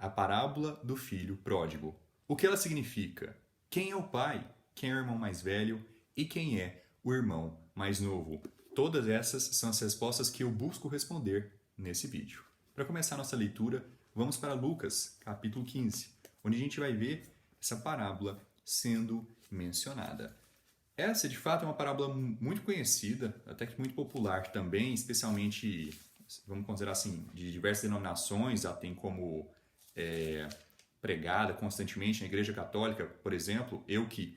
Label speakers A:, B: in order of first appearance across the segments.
A: a parábola do filho pródigo. O que ela significa? Quem é o pai? Quem é o irmão mais velho? E quem é o irmão mais novo? Todas essas são as respostas que eu busco responder nesse vídeo. Para começar nossa leitura, vamos para Lucas, capítulo 15, onde a gente vai ver essa parábola sendo mencionada. Essa, de fato, é uma parábola muito conhecida, até que muito popular também, especialmente, vamos considerar assim, de diversas denominações, ela tem como pregada constantemente na Igreja Católica, por exemplo. Eu que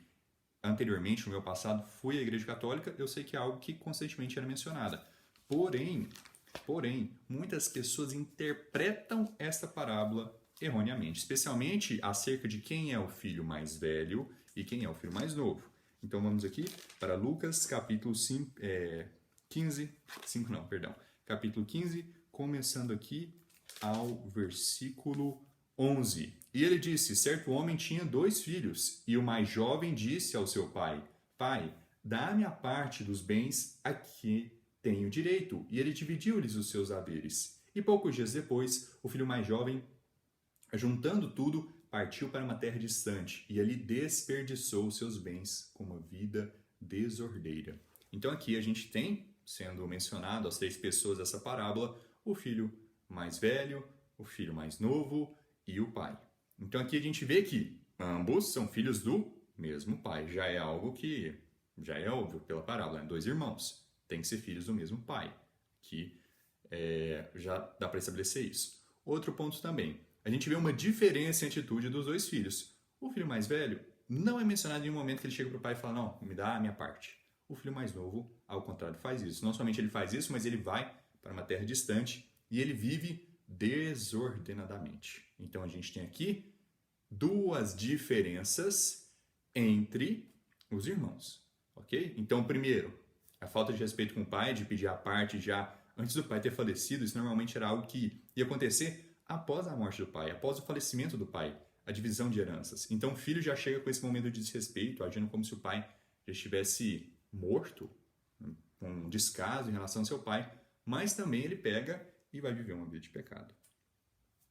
A: anteriormente, no meu passado, fui à Igreja Católica, eu sei que é algo que constantemente era mencionada. Porém, muitas pessoas interpretam esta parábola erroneamente, especialmente acerca de quem é o filho mais velho e quem é o filho mais novo. Então vamos aqui para Lucas, capítulo 15, capítulo 15, começando aqui ao versículo 11. E ele disse: certo homem tinha 2 filhos, e o mais jovem disse ao seu pai: Pai, dá-me a parte dos bens a que tenho direito. E ele dividiu-lhes os seus haveres. E poucos dias depois, o filho mais jovem, juntando tudo, partiu para uma terra distante, e ali desperdiçou os seus bens com uma vida desordeira. Então aqui a gente tem, sendo mencionado as 3 pessoas dessa parábola, o filho mais velho, o filho mais novo e o pai. Então aqui a gente vê que ambos são filhos do mesmo pai. Já é algo que já é óbvio pela parábola, né? 2 irmãos têm que ser filhos do mesmo pai, que já dá para estabelecer isso. Outro ponto também, a gente vê uma diferença em atitude dos 2 filhos. O filho mais velho não é mencionado em nenhum momento que ele chega para o pai e fala: não, me dá a minha parte. O filho mais novo, ao contrário, faz isso. Não somente ele faz isso, mas ele vai para uma terra distante e ele vive desordenadamente. Então a gente tem aqui 2 diferenças entre os irmãos, ok? Então, primeiro, a falta de respeito com o pai, de pedir a parte já antes do pai ter falecido. Isso normalmente era algo que ia acontecer após a morte do pai, após o falecimento do pai, a divisão de heranças. Então o filho já chega com esse momento de desrespeito, agindo como se o pai já estivesse morto, com um descaso em relação ao seu pai, mas também ele pega e vai viver uma vida de pecado.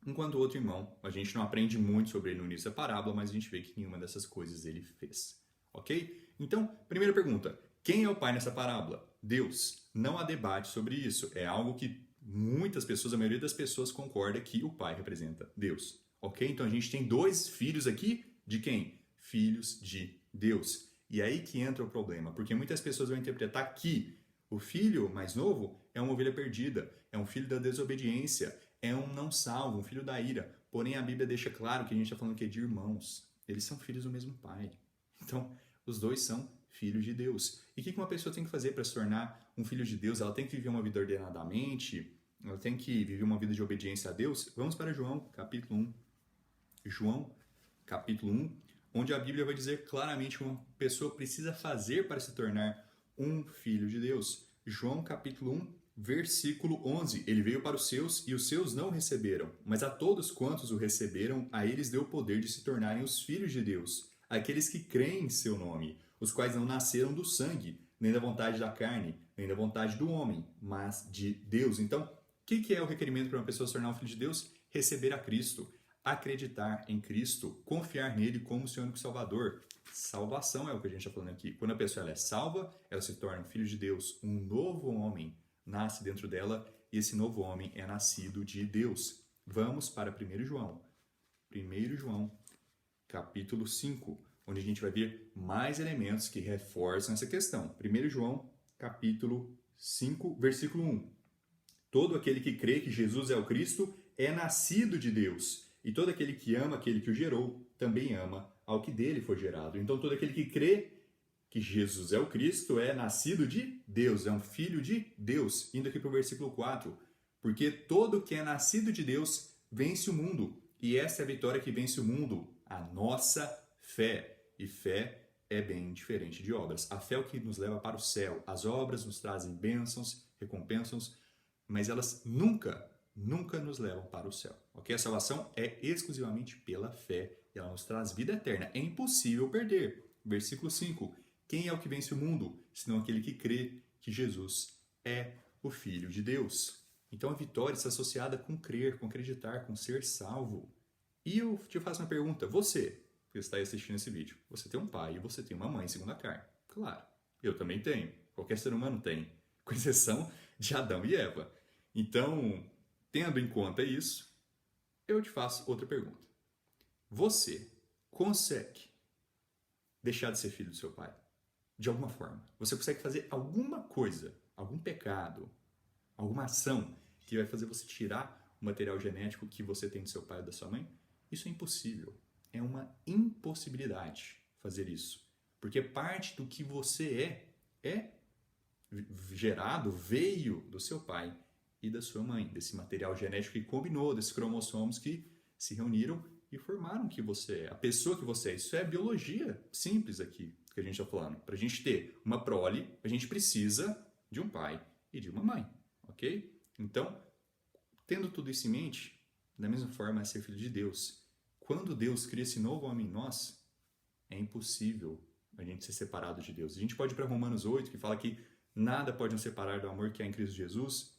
A: Enquanto o outro irmão, a gente não aprende muito sobre ele no início da parábola, mas a gente vê que nenhuma dessas coisas ele fez. Ok? Então, primeira pergunta: quem é o pai nessa parábola? Deus. Não há debate sobre isso. É algo que muitas pessoas, a maioria das pessoas concorda que o pai representa Deus. Ok? Então a gente tem 2 filhos aqui de quem? Filhos de Deus. E aí que entra o problema, porque muitas pessoas vão interpretar que o filho mais novo é uma ovelha perdida, é um filho da desobediência, é um não salvo, um filho da ira. Porém, a Bíblia deixa claro que a gente está falando que é de irmãos. Eles são filhos do mesmo pai. Então, os 2 são filhos de Deus. E o que uma pessoa tem que fazer para se tornar um filho de Deus? Ela tem que viver uma vida ordenadamente? Ela tem que viver uma vida de obediência a Deus? Vamos para João, capítulo 1. João, capítulo 1, onde a Bíblia vai dizer claramente o que uma pessoa precisa fazer para se tornar um filho de Deus. João, capítulo 1, versículo 11. Ele veio para os seus e os seus não o receberam, mas a todos quantos o receberam, a eles deu o poder de se tornarem os filhos de Deus, aqueles que creem em seu nome, os quais não nasceram do sangue, nem da vontade da carne, nem da vontade do homem, mas de Deus. Então, o que é o requerimento para uma pessoa se tornar um filho de Deus? Receber a Cristo, acreditar em Cristo, confiar nele como seu único Salvador. Salvação é o que a gente está falando aqui. Quando a pessoa é salva, ela se torna um filho de Deus, um novo homem nasce dentro dela, e esse novo homem é nascido de Deus. Vamos para 1 João. 1 João, capítulo 5, onde a gente vai ver mais elementos que reforçam essa questão. 1 João, capítulo 5, versículo 1. Todo aquele que crê que Jesus é o Cristo é nascido de Deus, e todo aquele que ama aquele que o gerou também ama ao que dele foi gerado. Então todo aquele que crê que Jesus é o Cristo é nascido de Deus, é um filho de Deus. Indo aqui para o versículo 4. Porque todo que é nascido de Deus vence o mundo. E essa é a vitória que vence o mundo, a nossa fé. E fé é bem diferente de obras. A fé é o que nos leva para o céu. As obras nos trazem bênçãos, recompensas, mas elas nunca nos levam para o céu. Ok? A salvação é exclusivamente pela fé. E ela nos traz vida eterna. É impossível perder. Versículo 5. Quem é o que vence o mundo, senão aquele que crê que Jesus é o Filho de Deus? Então a vitória está associada com crer, com acreditar, com ser salvo. E eu te faço uma pergunta, você, que está aí assistindo esse vídeo, você tem um pai e você tem uma mãe segundo a carne. Claro, eu também tenho, qualquer ser humano tem, com exceção de Adão e Eva. Então, tendo em conta isso, eu te faço outra pergunta. Você consegue deixar de ser filho do seu pai? De alguma forma. Você consegue fazer alguma coisa, algum pecado, alguma ação que vai fazer você tirar o material genético que você tem do seu pai ou da sua mãe? Isso é impossível. É uma impossibilidade fazer isso. Porque parte do que você é gerado, veio do seu pai e da sua mãe, desse material genético que combinou, desses cromossomos que se reuniram e formaram o que você é, a pessoa que você é. Isso é biologia simples aqui que a gente está falando. Para a gente ter uma prole, a gente precisa de um pai e de uma mãe, ok? Então, tendo tudo isso em mente, da mesma forma é ser filho de Deus. Quando Deus cria esse novo homem em nós, é impossível a gente ser separado de Deus. A gente pode ir para Romanos 8, que fala que nada pode nos separar do amor que há em Cristo Jesus.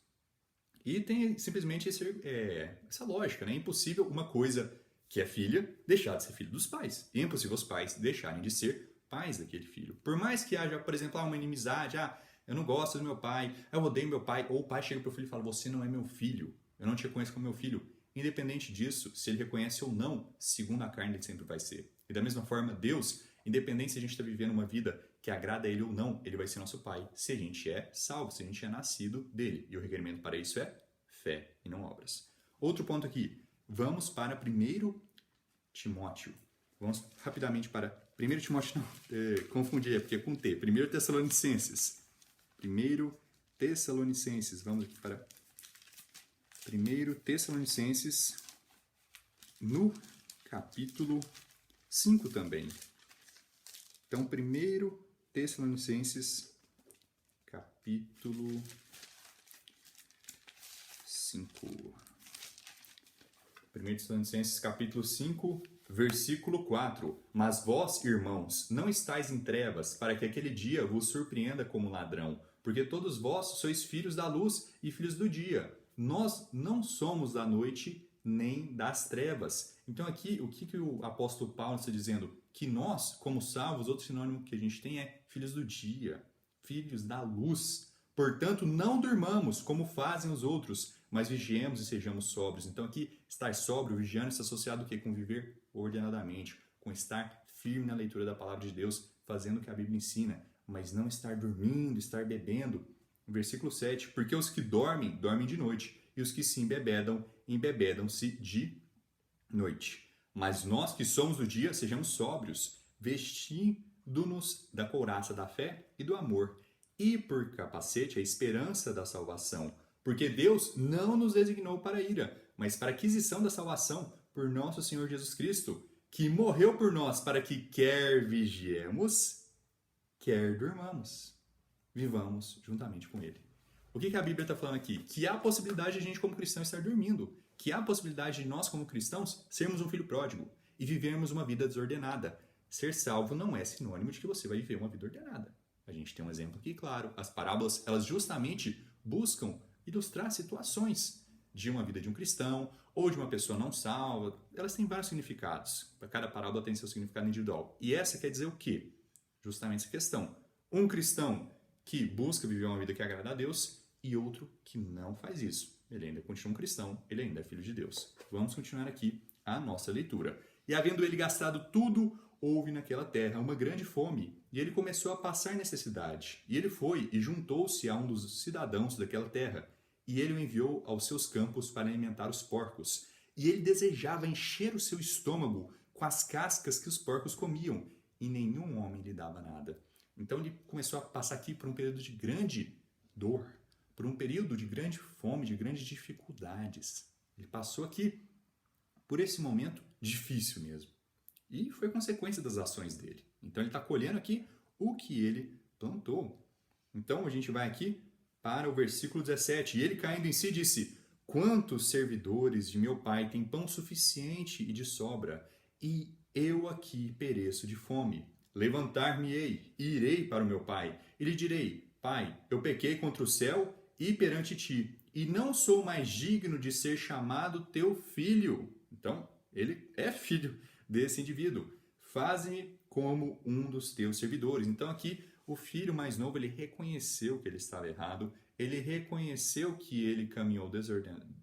A: E tem simplesmente essa lógica, né? É impossível uma coisa que é filha deixar de ser filho dos pais. E é impossível os pais deixarem de ser pais daquele filho. Por mais que haja, por exemplo, uma inimizade, eu não gosto do meu pai, eu odeio meu pai, ou o pai chega para o filho e fala, você não é meu filho, eu não te reconheço como meu filho. Independente disso, se ele reconhece ou não, segundo a carne ele sempre vai ser. E da mesma forma, Deus, independente se a gente está vivendo uma vida que agrada a ele ou não, ele vai ser nosso pai, se a gente é salvo, se a gente é nascido dele. E o requerimento para isso é fé e não obras. Outro ponto aqui, vamos para 1 Timóteo. Vamos rapidamente para 1 Timóteo, não, confundi, é porque é com T. 1 Tessalonicenses. 1 Tessalonicenses, vamos aqui para 1 Tessalonicenses, no capítulo 5 também. Então, 1 Tessalonicenses, capítulo 5. 1 Tessalonicenses, capítulo 5, versículo 4. Mas vós, irmãos, não estáis em trevas, para que aquele dia vos surpreenda como ladrão, porque todos vós sois filhos da luz e filhos do dia. Nós não somos da noite nem das trevas. Então aqui, o que o apóstolo Paulo está dizendo? Que nós, como salvos, outro sinônimo que a gente tem é filhos do dia, filhos da luz. Portanto, não durmamos como fazem os outros, mas vigiemos e sejamos sóbrios. Então aqui, estar sóbrio, vigiando, está associado ao quê? Com viver ordenadamente, com estar firme na leitura da palavra de Deus, fazendo o que a Bíblia ensina, mas não estar dormindo, estar bebendo. Versículo 7, porque os que dormem, dormem de noite, e os que se embebedam, embebedam-se de noite. Mas nós que somos do dia, sejamos sóbrios, vestindo-nos da couraça da fé e do amor, e por capacete a esperança da salvação. Porque Deus não nos designou para a ira, mas para a aquisição da salvação por nosso Senhor Jesus Cristo, que morreu por nós para que quer vigiemos, quer durmamos, vivamos juntamente com Ele. O que a Bíblia está falando aqui? Que há a possibilidade de a gente como cristão estar dormindo, que há a possibilidade de nós como cristãos sermos um filho pródigo e vivermos uma vida desordenada. Ser salvo não é sinônimo de que você vai viver uma vida ordenada. A gente tem um exemplo aqui, claro. As parábolas, elas justamente buscam ilustrar situações de uma vida de um cristão ou de uma pessoa não salva. Elas têm vários significados. Cada parábola tem seu significado individual. E essa quer dizer o quê? Justamente essa questão. Um cristão que busca viver uma vida que agrada a Deus e outro que não faz isso. Ele ainda continua um cristão, ele ainda é filho de Deus. Vamos continuar aqui a nossa leitura. E havendo ele gastado tudo, houve naquela terra uma grande fome, e ele começou a passar necessidade. E ele foi e juntou-se a um dos cidadãos daquela terra, e ele o enviou aos seus campos para alimentar os porcos. E ele desejava encher o seu estômago com as cascas que os porcos comiam, e nenhum homem lhe dava nada. Então ele começou a passar aqui por um período de grande dor, por um período de grande fome, de grandes dificuldades. Ele passou aqui por esse momento difícil mesmo. E foi consequência das ações dele. Então ele está colhendo aqui o que ele plantou. Então a gente vai aqui para o versículo 17. E ele, caindo em si, disse: quantos servidores de meu pai têm pão suficiente e de sobra, e eu aqui pereço de fome. Levantar-me-ei e irei para o meu pai, e lhe direi: Pai, eu pequei contra o céu e perante ti, e não sou mais digno de ser chamado teu filho. Então, ele é filho desse indivíduo. Faze-me como um dos teus servidores. Então aqui o filho mais novo, ele reconheceu que ele estava errado, ele reconheceu que ele caminhou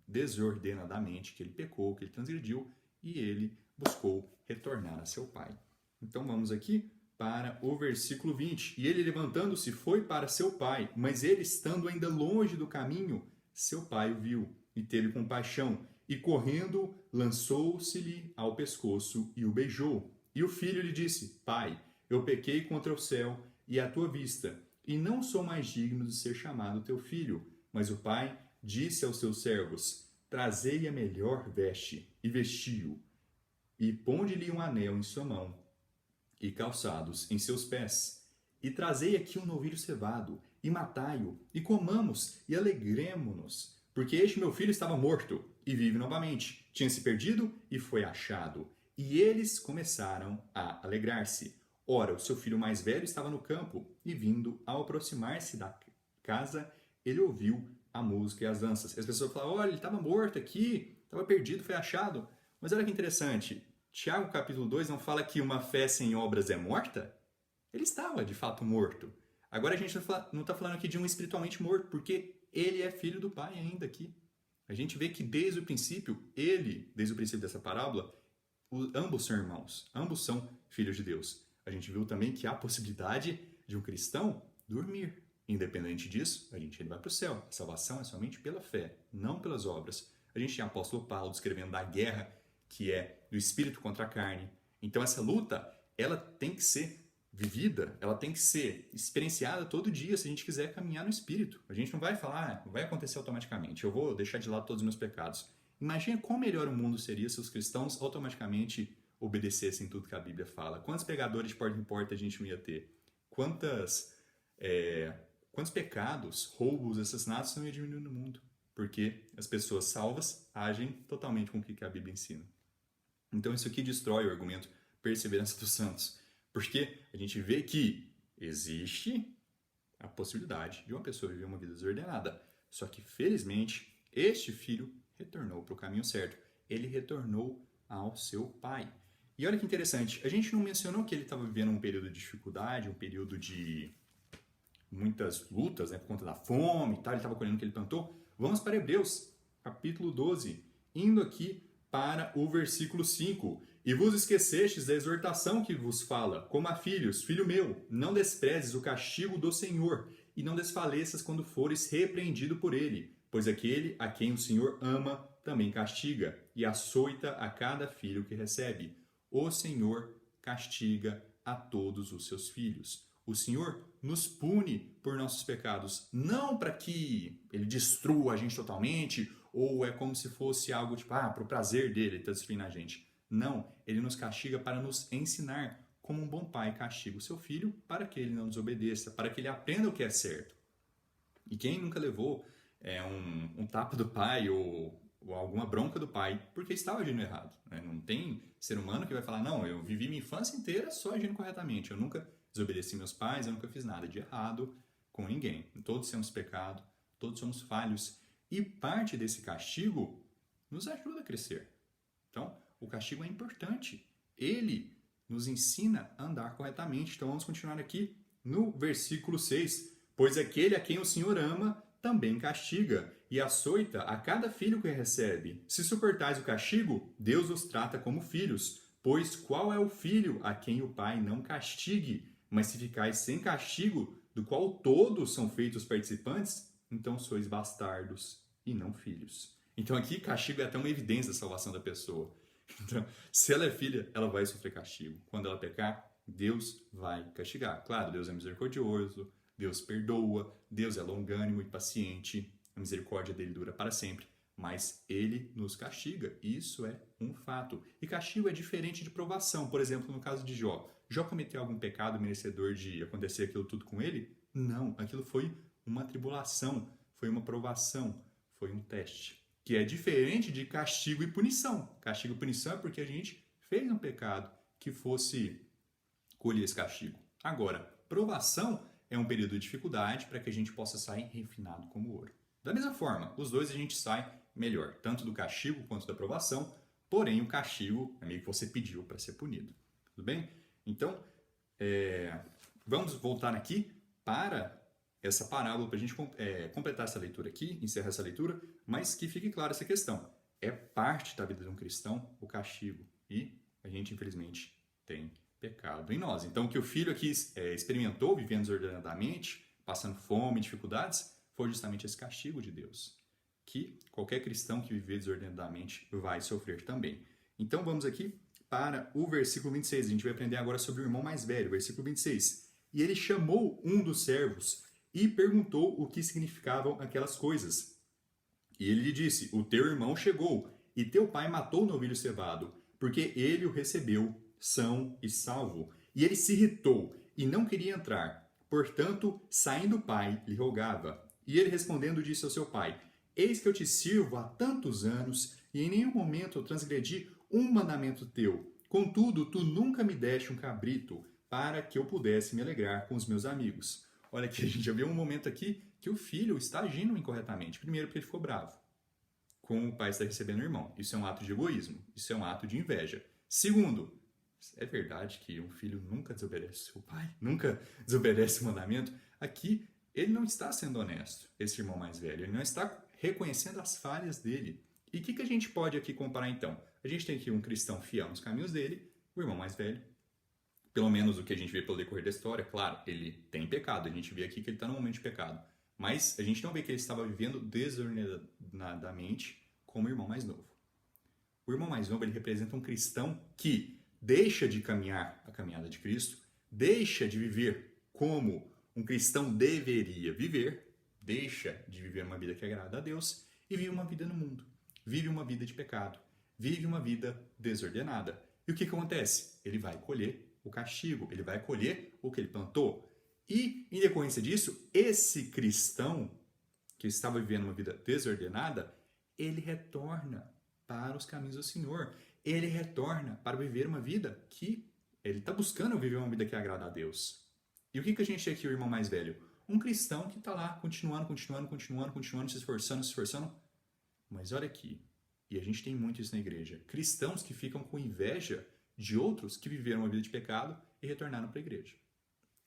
A: desordenadamente, que ele pecou, que ele transgrediu, e ele buscou retornar a seu pai. Então vamos aqui para o versículo 20. E ele, levantando-se, foi para seu pai, mas ele, estando ainda longe do caminho, seu pai o viu e teve compaixão, e correndo, lançou-se-lhe ao pescoço e o beijou. E o filho lhe disse: Pai, eu pequei contra o céu e à tua vista, e não sou mais digno de ser chamado teu filho. Mas o pai disse aos seus servos: Trazei a melhor veste, e vestiu, e ponde-lhe um anel em sua mão, e calçados em seus pés. E trazei aqui um novilho cevado, e matai-o, e comamos, e alegremo-nos, porque este meu filho estava morto, e vive novamente. Tinha se perdido, e foi achado. E eles começaram a alegrar-se. Ora, o seu filho mais velho estava no campo, e vindo, ao aproximar-se da casa, ele ouviu a música e as danças. E as pessoas falavam: olha, ele estava morto aqui, estava perdido, foi achado. Mas olha que interessante, Tiago capítulo 2 não fala que uma fé sem obras é morta? Ele estava, de fato, morto. Agora a gente não está falando aqui de um espiritualmente morto, porque ele é filho do Pai ainda aqui. A gente vê que desde o princípio, desde o princípio dessa parábola, ambos são irmãos, ambos são filhos de Deus. A gente viu também que há a possibilidade de um cristão dormir. Independente disso, ele vai para o céu. A salvação é somente pela fé, não pelas obras. A gente tem o apóstolo Paulo descrevendo da guerra que é do espírito contra a carne. Então essa luta, ela tem que ser vivida, ela tem que ser experienciada todo dia se a gente quiser caminhar no espírito. A gente não vai falar, vai acontecer automaticamente, eu vou deixar de lado todos os meus pecados. Imagina quão melhor o mundo seria se os cristãos automaticamente obedecessem tudo que a Bíblia fala. Quantos pregadores de porta em porta a gente não ia ter? Quantos pecados, roubos, assassinatos não ia diminuir no mundo? Porque as pessoas salvas agem totalmente com o que a Bíblia ensina. Então isso aqui destrói o argumento perseverança dos santos. Porque a gente vê que existe a possibilidade de uma pessoa viver uma vida desordenada. Só que, felizmente, este filho retornou para o caminho certo. Ele retornou ao seu pai. E olha que interessante, a gente não mencionou que ele estava vivendo um período de dificuldade, um período de muitas lutas, por conta da fome e tal, ele estava colhendo o que ele plantou. Vamos para Hebreus, capítulo 12, indo aqui para o versículo 5. E vos esquecestes da exortação que vos fala, como a filhos: filho meu, não desprezes o castigo do Senhor, e não desfaleças quando fores repreendido por ele, pois aquele a quem o Senhor ama também castiga, e açoita a cada filho que recebe. O Senhor castiga a todos os seus filhos. O Senhor nos pune por nossos pecados, não para que ele destrua a gente totalmente, ou é como se fosse algo tipo, para o prazer dele, ele está destruindo a gente. Não, ele nos castiga para nos ensinar, como um bom pai castiga o seu filho para que ele não desobedeça, para que ele aprenda o que é certo. E quem nunca levou um tapa do pai ou alguma bronca do pai porque estava agindo errado? Né? Não tem ser humano que vai falar: não, eu vivi minha infância inteira só agindo corretamente, eu nunca desobedeci meus pais, eu nunca fiz nada de errado com ninguém. Todos temos pecado, todos somos falhos. E parte desse castigo nos ajuda a crescer. Então, o castigo é importante. Ele nos ensina a andar corretamente. Então, vamos continuar aqui no versículo 6. Pois aquele a quem o Senhor ama também castiga, e açoita a cada filho que recebe. Se suportais o castigo, Deus os trata como filhos. Pois qual é o filho a quem o pai não castigue? Mas se ficais sem castigo, do qual todos são feitos participantes, então sois bastardos e não filhos. Então aqui castigo é até uma evidência da salvação da pessoa. Então, se ela é filha, ela vai sofrer castigo. Quando ela pecar, Deus vai castigar. Claro, Deus é misericordioso, Deus perdoa, Deus é longânimo e paciente, a misericórdia dele dura para sempre, mas ele nos castiga. Isso é um fato. E castigo é diferente de provação. Por exemplo, no caso de Jó. Jó cometeu algum pecado merecedor de acontecer aquilo tudo com ele? Não, aquilo foi uma tribulação, foi uma provação, foi um teste. Que é diferente de castigo e punição. Castigo e punição é porque a gente fez um pecado que fosse colher esse castigo. Agora, provação é um período de dificuldade para que a gente possa sair refinado como ouro. Da mesma forma, os dois a gente sai melhor, tanto do castigo quanto da provação, porém o castigo é meio que você pediu para ser punido. Tudo bem? Então, vamos voltar aqui para essa parábola para a gente completar essa leitura aqui, encerrar essa leitura, mas que fique clara essa questão. É parte da vida de um cristão o castigo e a gente, infelizmente, tem pecado em nós. Então, o que o filho aqui experimentou, vivendo desordenadamente, passando fome, dificuldades, foi justamente esse castigo de Deus, que qualquer cristão que viver desordenadamente vai sofrer também. Então, vamos aqui para o versículo 26. A gente vai aprender agora sobre o irmão mais velho, versículo 26. E ele chamou um dos servos e perguntou o que significavam aquelas coisas. E ele lhe disse: o teu irmão chegou, e teu pai matou o novilho cevado, porque ele o recebeu são e salvo. E ele se irritou e não queria entrar. Portanto, saindo o pai, lhe rogava. E ele respondendo disse ao seu pai: eis que eu te sirvo há tantos anos, e em nenhum momento eu transgredi um mandamento teu. Contudo, tu nunca me deste um cabrito, para que eu pudesse me alegrar com os meus amigos. Olha aqui, a gente já viu um momento aqui que o filho está agindo incorretamente. Primeiro, porque ele ficou bravo com o pai estar recebendo o irmão. Isso é um ato de egoísmo. Isso é um ato de inveja. Segundo, é verdade que um filho nunca desobedece o pai, nunca desobedece o mandamento. Aqui, ele não está sendo honesto, esse irmão mais velho. Ele não está reconhecendo as falhas dele. E o que a gente pode aqui comparar, então? A gente tem aqui um cristão fiel nos caminhos dele, o irmão mais velho. Pelo menos o que a gente vê pelo decorrer da história, claro, ele tem pecado. A gente vê aqui que ele está no momento de pecado. Mas a gente não vê que ele estava vivendo desordenadamente como o irmão mais novo. O irmão mais novo, ele representa um cristão que deixa de caminhar a caminhada de Cristo, deixa de viver como um cristão deveria viver, deixa de viver uma vida que agrada a Deus e vive uma vida no mundo. Vive uma vida de pecado, vive uma vida desordenada. E o que acontece? Ele vai colher o castigo, ele vai colher o que ele plantou. E, em decorrência disso, esse cristão que estava vivendo uma vida desordenada, ele retorna para os caminhos do Senhor. Ele retorna para viver uma vida que ele está buscando viver uma vida que agrada a Deus. E o que a gente tem aqui, o irmão mais velho? Um cristão que está lá continuando, se esforçando. Mas olha aqui, e a gente tem muito isso na igreja, cristãos que ficam com inveja de outros que viveram uma vida de pecado e retornaram para a igreja.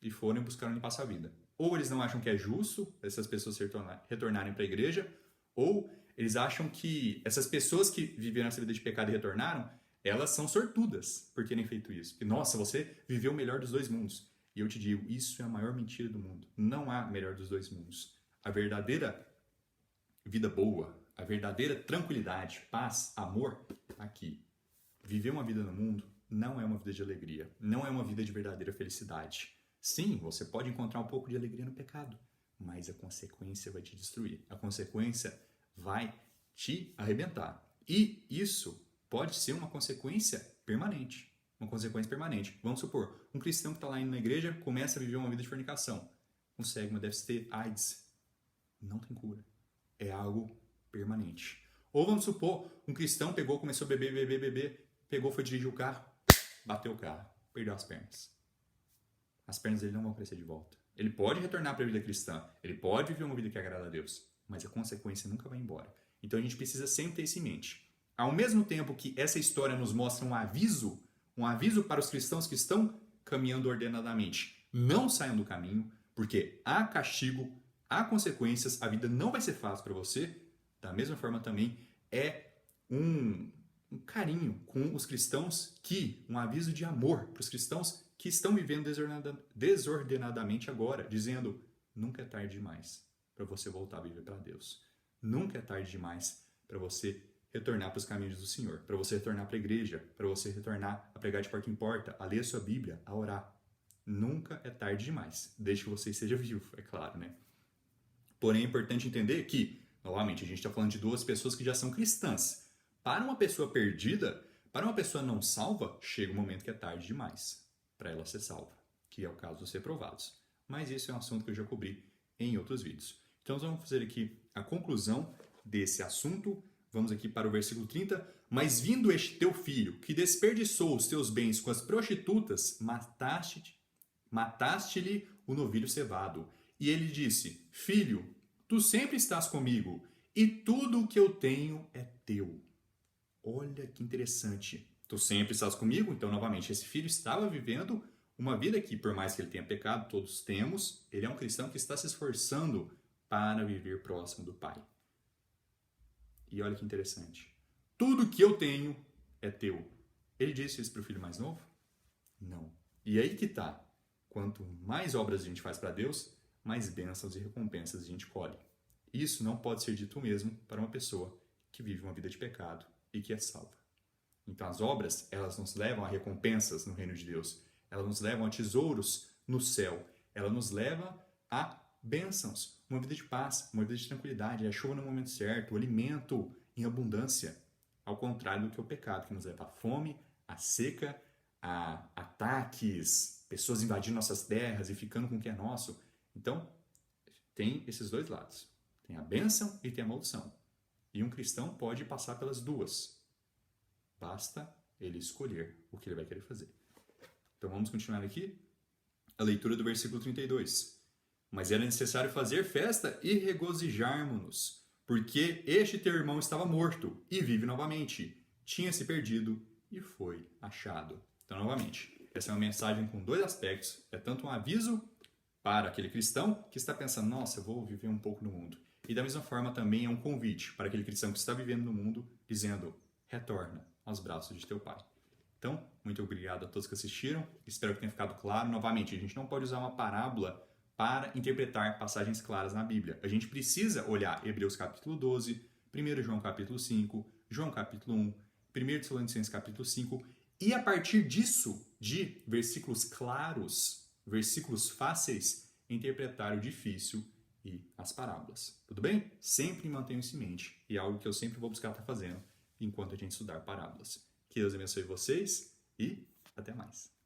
A: E foram buscar onde passar a vida. Ou eles não acham que é justo essas pessoas retornarem para a igreja, ou eles acham que essas pessoas que viveram essa vida de pecado e retornaram, elas são sortudas por terem feito isso. E, nossa, você viveu o melhor dos dois mundos. E eu te digo, isso é a maior mentira do mundo. Não há melhor dos dois mundos. A verdadeira vida boa, a verdadeira tranquilidade, paz, amor, está aqui. Viver uma vida no mundo não é uma vida de alegria. Não é uma vida de verdadeira felicidade. Sim, você pode encontrar um pouco de alegria no pecado, mas a consequência vai te destruir. A consequência vai te arrebentar. E isso pode ser uma consequência permanente. Uma consequência permanente. Vamos supor, um cristão que está lá indo na igreja começa a viver uma vida de fornicação. Consegue uma DST, AIDS. Não tem cura. É algo permanente. Ou vamos supor, um cristão começou a beber, pegou, foi dirigir o carro, bateu o carro, perdeu as pernas. As pernas dele não vão crescer de volta. Ele pode retornar para a vida cristã, ele pode viver uma vida que agrada a Deus, mas a consequência nunca vai embora. Então a gente precisa sempre ter isso em mente. Ao mesmo tempo que essa história nos mostra um aviso para os cristãos que estão caminhando ordenadamente. Não saiam do caminho, porque há castigo, há consequências, a vida não vai ser fácil para você. Da mesma forma também é um carinho com os cristãos um aviso de amor para os cristãos que estão vivendo desordenadamente agora, dizendo, nunca é tarde demais para você voltar a viver para Deus. Nunca é tarde demais para você retornar para os caminhos do Senhor, para você retornar para a igreja, para você retornar a pregar de porta em porta, a ler a sua Bíblia, a orar. Nunca é tarde demais, desde que você esteja vivo, é claro, né? Porém, é importante entender que, novamente, a gente está falando de duas pessoas que já são cristãs. Para uma pessoa perdida, para uma pessoa não salva, chega um momento que é tarde demais para ela ser salva, que é o caso dos reprovados. Mas isso é um assunto que eu já cobri em outros vídeos. Então, vamos fazer aqui a conclusão desse assunto. Vamos aqui para o versículo 30. Mas vindo este teu filho, que desperdiçou os teus bens com as prostitutas, mataste-lhe o novilho cevado. E ele disse, filho, tu sempre estás comigo, e tudo o que eu tenho é teu. olha que interessante. Tu sempre estás comigo? Então, novamente, esse filho estava vivendo uma vida que, por mais que ele tenha pecado, todos temos, ele é um cristão que está se esforçando para viver próximo do Pai. E olha que interessante. Tudo que eu tenho é teu. Ele disse isso para o filho mais novo? Não. E aí que tá. Quanto mais obras a gente faz para Deus, mais bênçãos e recompensas a gente colhe. Isso não pode ser dito mesmo para uma pessoa que vive uma vida de pecado e que é salva. Então as obras, elas nos levam a recompensas no reino de Deus. Elas nos levam a tesouros no céu. Elas nos levam a bênçãos, uma vida de paz, uma vida de tranquilidade, a chuva no momento certo, o alimento em abundância. Ao contrário do que o pecado, que nos leva à fome, à seca, a ataques, pessoas invadindo nossas terras e ficando com o que é nosso. Então, tem esses dois lados. Tem a bênção e tem a maldição. E um cristão pode passar pelas duas. Basta ele escolher o que ele vai querer fazer. Então vamos continuar aqui. A leitura do versículo 32. Mas era necessário fazer festa e regozijarmos-nos, porque este teu irmão estava morto e vive novamente. Tinha se perdido e foi achado. Então, novamente, essa é uma mensagem com dois aspectos. É tanto um aviso para aquele cristão que está pensando, nossa, eu vou viver um pouco no mundo. E da mesma forma também é um convite para aquele cristão que está vivendo no mundo, dizendo, retorna aos braços de teu Pai. Então, muito obrigado a todos que assistiram. Espero que tenha ficado claro. Novamente, a gente não pode usar uma parábola para interpretar passagens claras na Bíblia. A gente precisa olhar Hebreus capítulo 12, 1 João capítulo 5, João capítulo 1, 1 Tessalonicenses capítulo 5, e a partir disso, de versículos claros, versículos fáceis, interpretar o difícil e as parábolas. Tudo bem? Sempre mantenho isso em mente. E é algo que eu sempre vou buscar estar fazendo enquanto a gente estudar parábolas. Que Deus abençoe vocês e até mais.